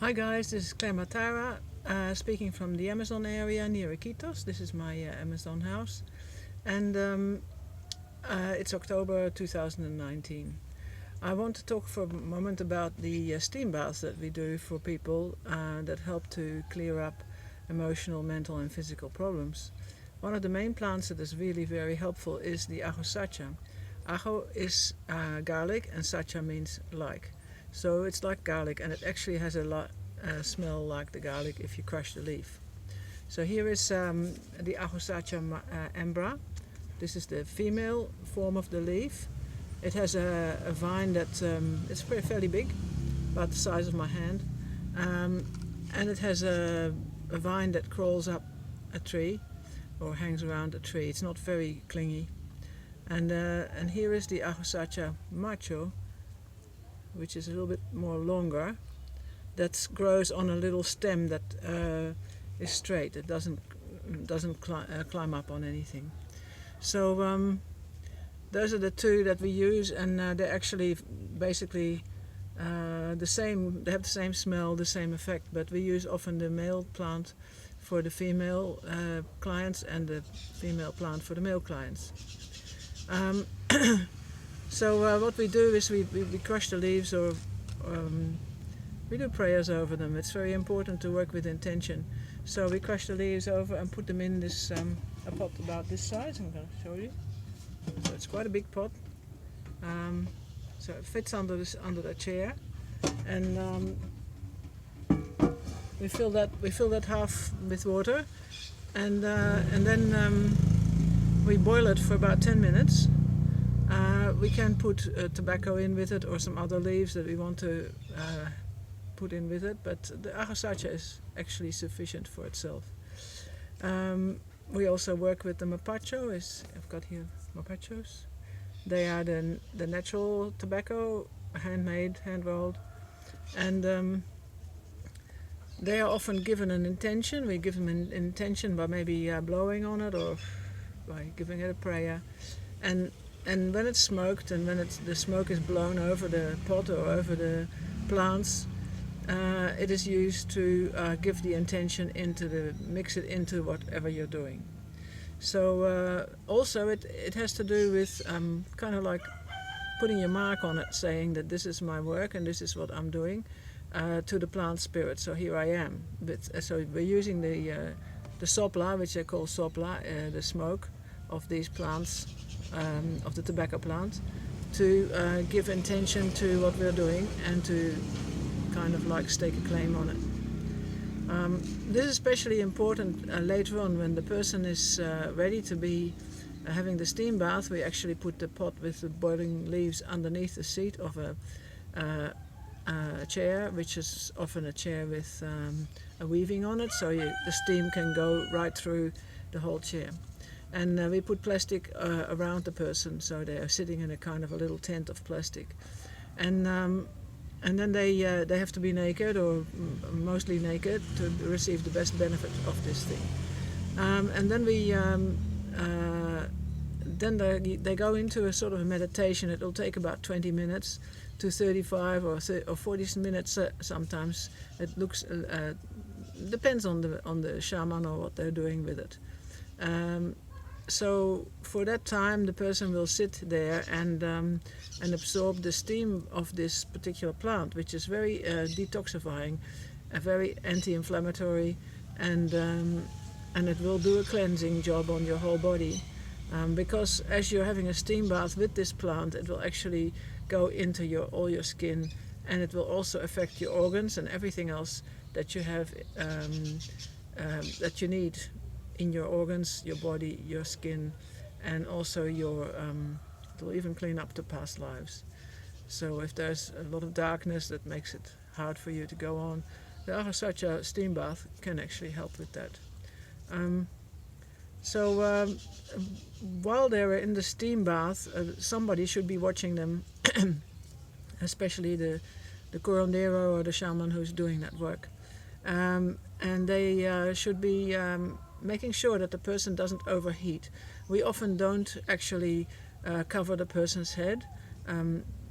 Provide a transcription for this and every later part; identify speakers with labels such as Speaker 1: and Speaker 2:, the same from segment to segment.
Speaker 1: Hi guys, this is C.Mataira, speaking from the Amazon area near Iquitos. This is my Amazon house, and it's October 2019. I want to talk for a moment about the steam baths that we do for people that help to clear up emotional, mental and physical problems. One of the main plants that is really very helpful is the Ajo-sacha. Ajo is garlic and sacha means like. So it's like garlic, and it actually has a smell like the garlic if you crush the leaf. So here is the Ajo-sacha ambra. This is the female form of the leaf. It has a vine that it's fairly big, about the size of my hand, and it has a vine that crawls up a tree or hangs around a tree. It's not very clingy. And here is the Ajo-sacha macho, which is a little bit more longer, that grows on a little stem that is straight. It doesn't climb up on anything. So those are the two that we use, and they're actually basically the same. They have the same smell, the same effect, but we use often the male plant for the female clients and the female plant for the male clients. So what we do is we crush the leaves, or we do prayers over them. It's very important to work with intention. So we crush the leaves over and put them in this a pot about this size. I'm going to show you. So it's quite a big pot. So it fits under the chair, and we fill that half with water, and then we boil it for about 10 minutes. We can put tobacco in with it, or some other leaves that we want to put in with it, but the Ajo-sacha is actually sufficient for itself. We also work with the mapacho. I've got here mapachos. They are the natural tobacco, handmade, hand-rolled, and they are often given an intention. We give them an intention by maybe blowing on it or by giving it a prayer, and when it's smoked, and when the smoke is blown over the pot or over the plants, it is used to give the intention mix it into whatever you're doing. So also it has to do with kind of like putting your mark on it, saying that this is my work and this is what I'm doing to the plant spirit. So here I am. So we're using the sopla, which they call sopla, the smoke of these plants, of the tobacco plant, to give intention to what we're doing and to kind of like stake a claim on it. This is especially important later on when the person is ready to be having the steam bath. We actually put the pot with the boiling leaves underneath the seat of a chair, which is often a chair with a weaving on it, so the steam can go right through the whole chair. And we put plastic around the person, so they are sitting in a kind of a little tent of plastic. And then they have to be naked, or mostly naked, to receive the best benefit of this thing. And then they go into a sort of a meditation. It will take about 20 minutes to 35 or 40 minutes sometimes. It looks depends on the shaman or what they're doing with it. So for that time, the person will sit there and absorb the steam of this particular plant, which is very detoxifying, very anti-inflammatory, and it will do a cleansing job on your whole body. Because as you're having a steam bath with this plant, it will actually go into all your skin, and it will also affect your organs and everything else that you have that you need in your organs, your body, your skin, and also it will even clean up the past lives. So if there's a lot of darkness that makes it hard for you to go on, the Ajo-sacha steam bath can actually help with that. So while they're in the steam bath, somebody should be watching them, especially the curandero or the shaman who's doing that work. And they should be making sure that the person doesn't overheat. We often don't actually cover the person's head.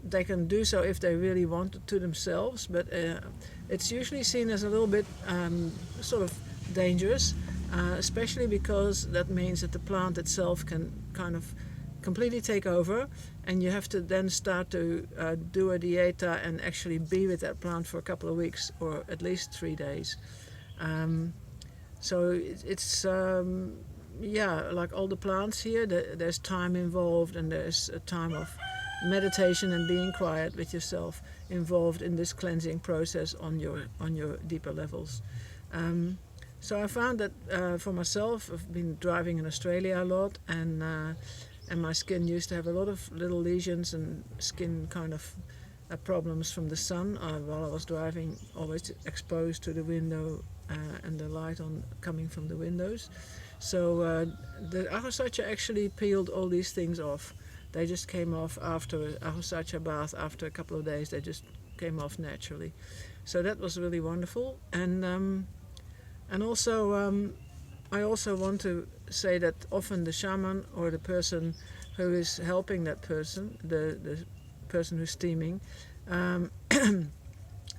Speaker 1: they can do so if they really want to themselves, but it's usually seen as a little bit sort of dangerous, especially because that means that the plant itself can kind of completely take over, and you have to then start to do a dieta and actually be with that plant for a couple of weeks or at least 3 days. So it's like all the plants here, there's time involved, and there's a time of meditation and being quiet with yourself involved in this cleansing process on your deeper levels. So I found that for myself, I've been driving in Australia a lot, and my skin used to have a lot of little lesions and skin kind of problems from the sun while I was driving, always exposed to the window and the light coming from the windows. So the Ajo-sacha actually peeled all these things off. They just came off after an Ajo-sacha bath. After a couple of days, they just came off naturally. So that was really wonderful. And also, I also want to say that often the shaman or the person who is helping that person, the person who's steaming,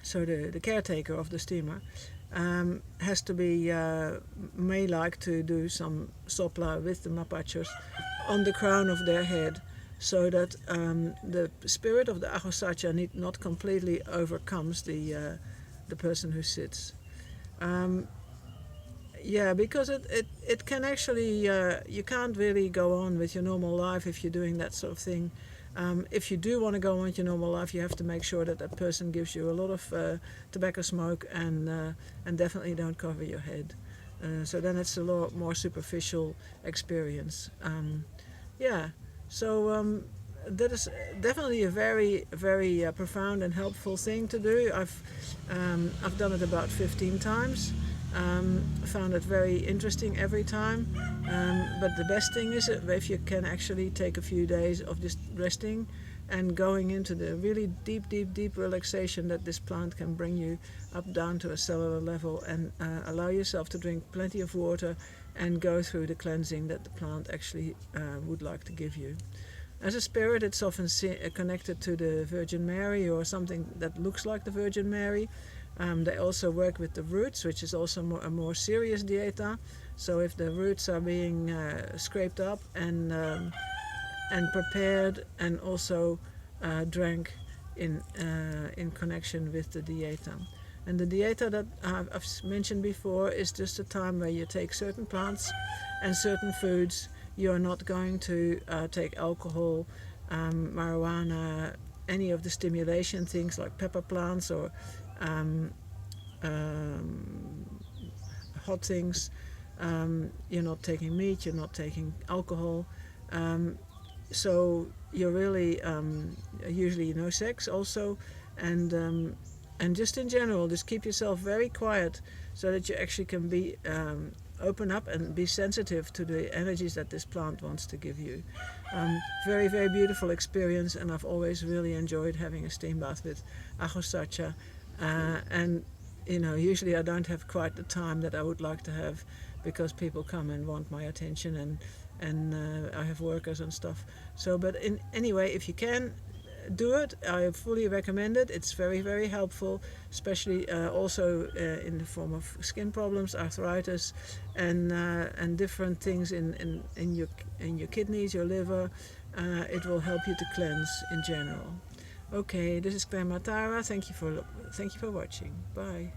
Speaker 1: so the caretaker of the steamer, has to be, may like to do some sopla with the mapachos on the crown of their head, so that the spirit of the Ajo-sacha not completely overcomes the person who sits. Because it can actually, you can't really go on with your normal life if you're doing that sort of thing. If you do want to go on with your normal life, you have to make sure that that person gives you a lot of tobacco smoke, and definitely don't cover your head. So then it's a lot more superficial experience. So that is definitely a very, very profound and helpful thing to do. I've done it about 15 times. Found it very interesting every time, but the best thing is if you can actually take a few days of just resting and going into the really deep relaxation that this plant can bring you up down to a cellular level, and allow yourself to drink plenty of water and go through the cleansing that the plant actually would like to give you. As a spirit, it's often connected to the Virgin Mary or something that looks like the Virgin Mary. They also work with the roots, which is also a more serious dieta. So if the roots are being scraped up and prepared, and also drank in connection with the dieta. And the dieta that I've mentioned before is just a time where you take certain plants and certain foods. You're not going to take alcohol, marijuana, any of the stimulation things like pepper plants or hot things. You're not taking meat, you're not taking alcohol. So you're really usually no sex also, and just in general, just keep yourself very quiet so that you actually can be open up and be sensitive to the energies that this plant wants to give you. Very, very beautiful experience, and I've always really enjoyed having a steam bath with Ajo-sacha. And usually I don't have quite the time that I would like to have, because people come and want my attention, and I have workers and stuff. So, but anyway, if you can do it, I fully recommend it. It's very, very helpful, especially also in the form of skin problems, arthritis, and different things in your kidneys, your liver. It will help you to cleanse in general. Okay, this is C.Mataira. Thank you for watching. Bye.